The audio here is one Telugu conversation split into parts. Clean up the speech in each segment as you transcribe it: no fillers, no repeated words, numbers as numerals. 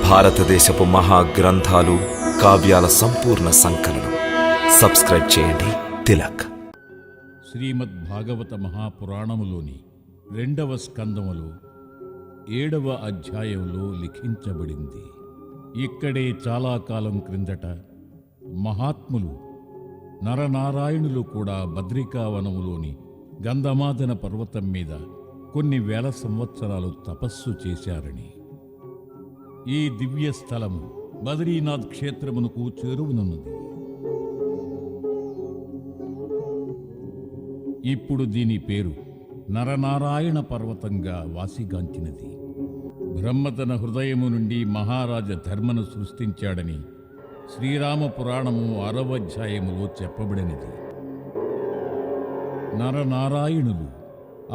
భారతదేశపు మహాగ్రంథాలు, కావ్యాల సంపూర్ణ సంకలనం. సబ్స్క్రైబ్ చేయండి. తిలక్. శ్రీమద్ భాగవత మహాపురాణములోని 2వ స్కందములో 7వ అధ్యాయంలో లిఖించబడింది. ఇక్కడే చాలా కాలం క్రిందట మహాత్ములు నరనారాయణులు కూడా బద్రికావనములోని గంధమాదన పర్వతం మీద కొన్ని వేల సంవత్సరాలు తపస్సు చేశారని, ఈ దివ్య స్థలము బద్రీనాథ్ క్షేత్రమునకు చేరువనున్నది. ఇప్పుడు దీని పేరు నరనారాయణ పర్వతంగా వాసిగాంచినది. బ్రహ్మ తన హృదయము నుండి మహారాజ ధర్మను సృష్టించాడని శ్రీరామ పురాణము 6వ అధ్యాయములో చెప్పబడినది. నరనారాయణులు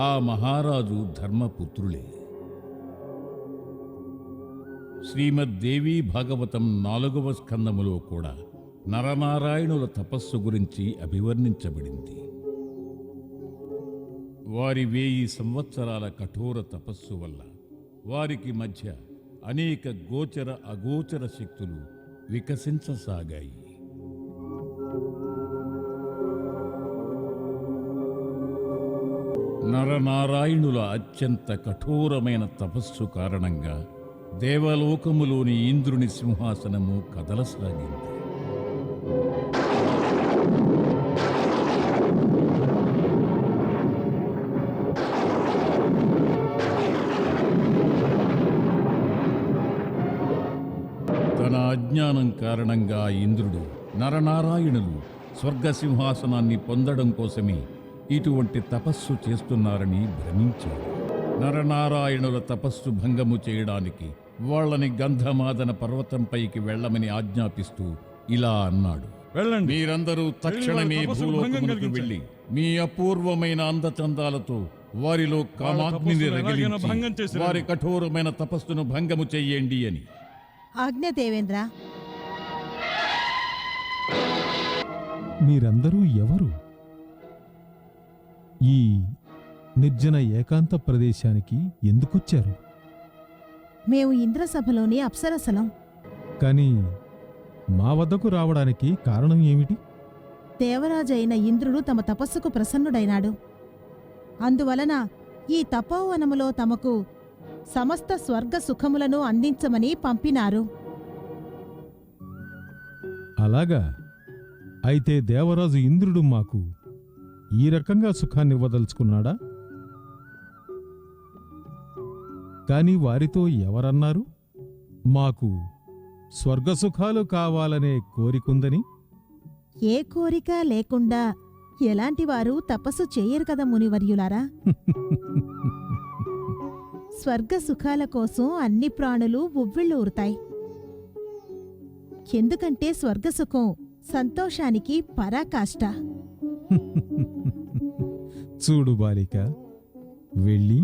ఆ మహారాజు ధర్మపుత్రులే. శ్రీమద్దేవీ భాగవతం 4వ స్కందములో కూడా నరనారాయణుల తపస్సు గురించి అభివర్ణించబడింది. వారి 1000 సంవత్సరాల కఠోర తపస్సు వల్ల వారికి మధ్య అనేక గోచర అగోచర శక్తులు వికసించసాగాయి. నరనారాయణుల అత్యంత కఠోరమైన తపస్సు కారణంగా దేవలోకములోని ఇంద్రుని సింహాసనము కదలసాగింది. తన అజ్ఞానం కారణంగా ఇంద్రుడు నరనారాయణులు స్వర్గసింహాసనాన్ని పొందడం కోసమే ఇటువంటి తపస్సు చేస్తున్నారని భ్రమించాడు. నరనారాయణుల తపస్సు భంగము చేయడానికి వాళ్ళని గంధమాదన పర్వతంపైకి వెళ్లమని ఆజ్ఞాపిస్తూ ఇలా అన్నాడు: వెళ్ళండి, మీరందరూ తక్షణమే భూలోకమునకు వెళ్ళి మీ అపూర్వమైన అందచందాలతో వారిలో కామాగ్నిని రగిలించి వారి కఠోరమైన తపస్సును భంగము చెయ్యండి అని. ఆజ్ఞ దేవేంద్ర. మీరందరూ ఎవరు? ఈ నిర్జన ఏకాంత ప్రదేశానికి ఎందుకొచ్చారు? మేము ఇంద్రసభలోని అప్సరసలం. కానీ మా వద్దకు రావడానికి కారణం ఏమిటి? దేవరాజైన ఇంద్రుడు తమ తపస్సుకు ప్రసన్నుడైనాడు. అందువలన ఈ తపోవనములో తమకు సమస్త స్వర్గ సుఖములను అందించమని పంపినారు. అలాగా? అయితే దేవరాజు ఇంద్రుడు మాకు ఈ రకంగా సుఖాన్నివ్వదలుచుకున్నాడా? కాని వారితో ఎవరన్నారు మాకు స్వర్గసుఖాలు కావాలనే కోరికుందని? ఏ కోరిక లేకుండా ఎలాంటివారు తపస్సు చేయరు కదా మునివర్యులారా. స్వర్గ సుఖాల కోసం అన్ని ప్రాణులు ఉవ్విళ్ళూరుతాయి. ఎందుకంటే స్వర్గసుఖం సంతోషానికి పరాకాష్ట. చూడు బాలిక, వెళ్ళి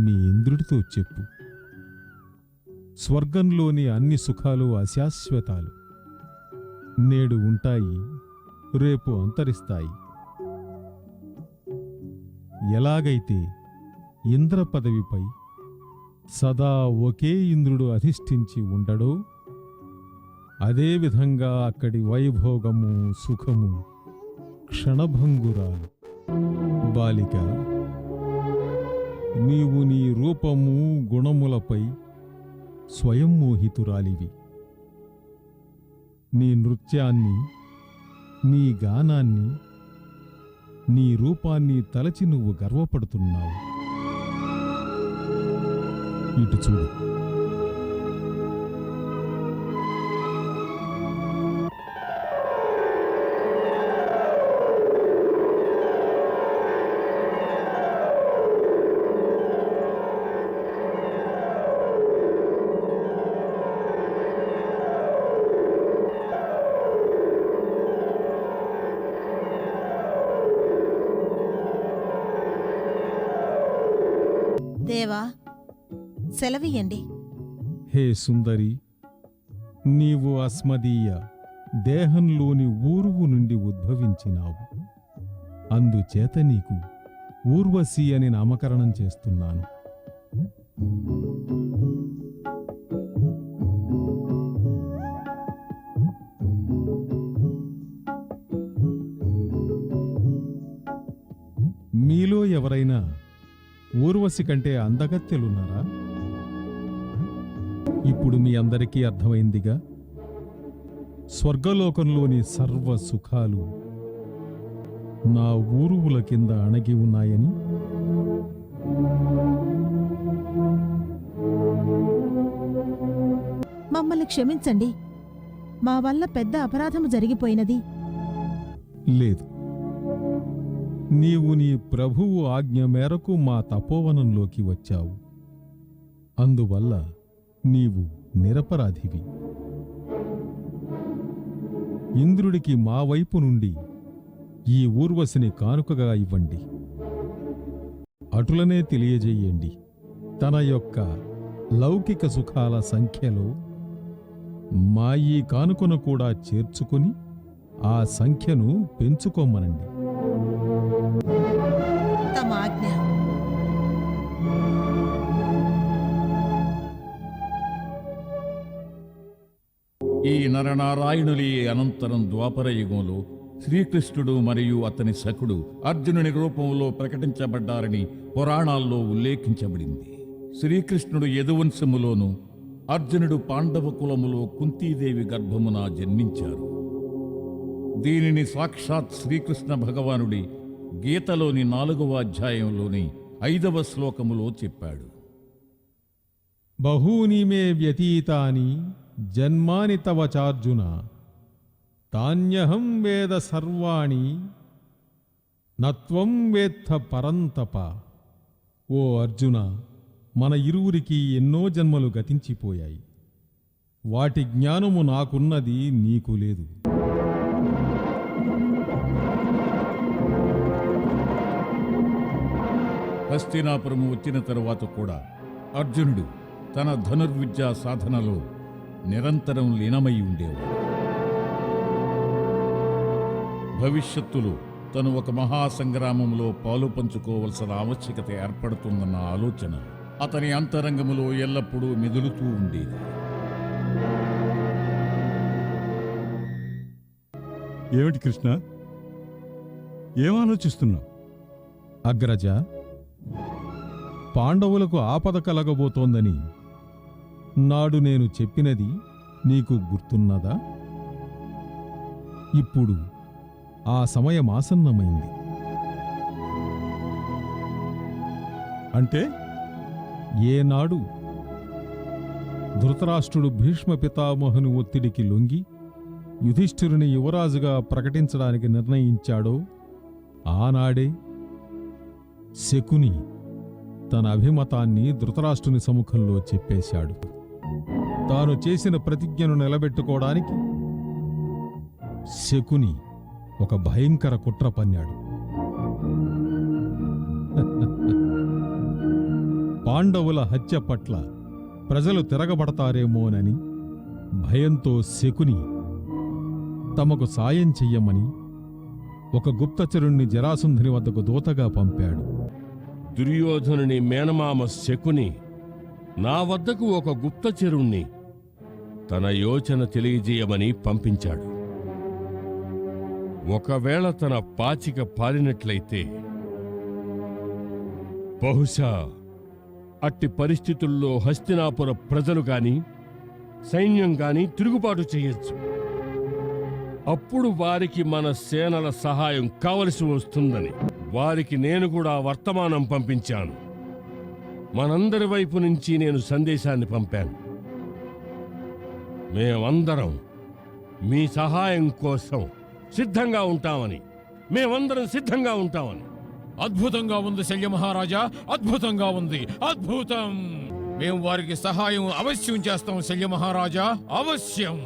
మీ ఇంద్రుడితో చెప్పు, స్వర్గంలోని అన్ని సుఖాలు అశాశ్వతాలు. నేడు ఉంటాయి, రేపు అంతరిస్తాయి. ఎలాగైతే ఇంద్ర పదవిపై సదా ఒకే ఇంద్రుడు అధిష్ఠించి ఉండడో, అదేవిధంగా అక్కడి వైభోగము సుఖము క్షణభంగురాలు. బాలిక, నీవు నీ రూపము గుణములపై స్వయం మోహితురాలివి. నీ నృత్యాన్ని, నీ గానాన్ని, నీ రూపాన్ని తలచి నువ్వు గర్వపడుతున్నావు. ఇటు చూడు. దేవా, సెలవియండి. హే సుందరి, నీవు అస్మదీయ దేహంలోని ఊరువు నుండి ఉద్భవించినావు. అందుచేత నీకు ఊర్వశి అని నామకరణం చేస్తున్నాను. ఎక్కడైనా ఊర్వశి కంటే అందగత్తెలున్నారా? ఇప్పుడు మీ అందరికీ అర్థమైందిగా, స్వర్గలోకంలోని సర్వ సుఖాలు నా ఊరువుల కింద అణగి ఉన్నాయని. మమ్మల్ని క్షమించండి, మా వల్ల పెద్ద అపరాధము జరిగిపోయినది. లేదు, నీవు నీ ప్రభువు ఆజ్ఞ మేరకు మా తపోవనంలోకి వచ్చావు. అందువల్ల నీవు నిరపరాధివి. ఇంద్రుడికి మా వైపు నుండి ఈ ఊర్వశిని కానుకగా ఇవ్వండి. అటులనే తెలియజేయండి, తన యొక్క లౌకిక సుఖాల సంఖ్యలో మా ఈ కానుకను కూడా చేర్చుకుని ఆ సంఖ్యను పెంచుకోమనండి. తమ ఆజ్ఞ. ఈ నరనారాయణులి అనంతరం ద్వాపర యుగంలో శ్రీకృష్ణుడు మరియు అతని సఖుడు అర్జునుని రూపంలో ప్రకటించబడ్డారని పురాణాల్లో ఉల్లేఖించబడింది. శ్రీకృష్ణుడు యదువంశములోను, అర్జునుడు పాండవ కులములో కుంతీదేవి గర్భమున జన్మించారు. దీనిని సాక్షాత్ శ్రీకృష్ణ భగవానుడి గీతలోని 4వ అధ్యాయంలోని 5వ శ్లోకములో చెప్పాడు. బహూని మే వ్యతీతాని జన్మాని తవ చార్జున, తాన్యహం వేద సర్వాణి నత్వం వేత్త పరంతప. ఓ అర్జున, మన ఇరువురికి ఎన్నో జన్మలు గతించిపోయాయి. వాటి జ్ఞానము నాకున్నది, నీకు లేదు. హస్తినాపురము వచ్చిన తరువాత కూడా అర్జునుడు తన ధనుర్విద్యా సాధనలో నిరంతరం లీనమై ఉండేవాడు. భవిష్యత్తులో తను ఒక మహాసంగ్రామంలో పాలు పంచుకోవలసిన ఆవశ్యకత ఏర్పడుతుందన్న ఆలోచన అతని అంతరంగములో ఎల్లప్పుడూ మెదులుతూ ఉండేది. ఏమిటి కృష్ణ, ఏం ఆలోచిస్తున్నావు? అగ్రజ, పాండవులకు ఆపద కలగబోతోందని నాడు నేను చెప్పినది నీకు గుర్తున్నదా? ఇప్పుడు ఆ సమయం ఆసన్నమైంది. అంటే ఏనాడు ధృతరాష్ట్రుడు భీష్మ పితామహుని ఒత్తిడికి లొంగి యుధిష్ఠిరుని యువరాజుగా ప్రకటించడానికి నిర్ణయించాడో ఆనాడే శకుని తన అభిమతాన్ని ధృతరాష్ట్రుని సముఖంలో చెప్పేశాడు. తాను చేసిన ప్రతిజ్ఞను నిలబెట్టుకోవడానికి శకుని ఒక భయంకర కుట్ర పన్నాడు. పాండవుల హత్య పట్ల ప్రజలు తిరగబడతారేమోనని భయంతో శకుని తమకు సాయం చెయ్యమని ఒక గుప్తచరుణ్ణి జరాసంధుని వద్దకు దూతగా పంపాడు. దుర్యోధనుని మేనమామ శకుని నా వద్దకు ఒక గుప్తచరుణ్ణి తన యోచన తెలియజేయమని పంపించాడు. ఒకవేళ తన పాచిక పారినట్లయితే బహుశా అట్టి పరిస్థితుల్లో హస్తినాపుర ప్రజలు గాని సైన్యం గాని తిరుగుబాటు చేయొచ్చు. అప్పుడు వారికి మన సేనల సహాయం కావలసి వస్తుందని వారికి నేను కూడా వర్తమానం పంపించాను. మనందరి వైపు నుంచి నేను సందేశాన్ని పంపాను. మేమందరం మీ సహాయం కోసం సిద్ధంగా ఉంటామని, మేమందరం సిద్ధంగా ఉంటామని. అద్భుతంగా ఉంది శల్య మహారాజా, అద్భుతంగా ఉంది, అద్భుతం. మేము వారికి సహాయం అవశ్యం చేస్తాం శల్య మహారాజా, అవశ్యం.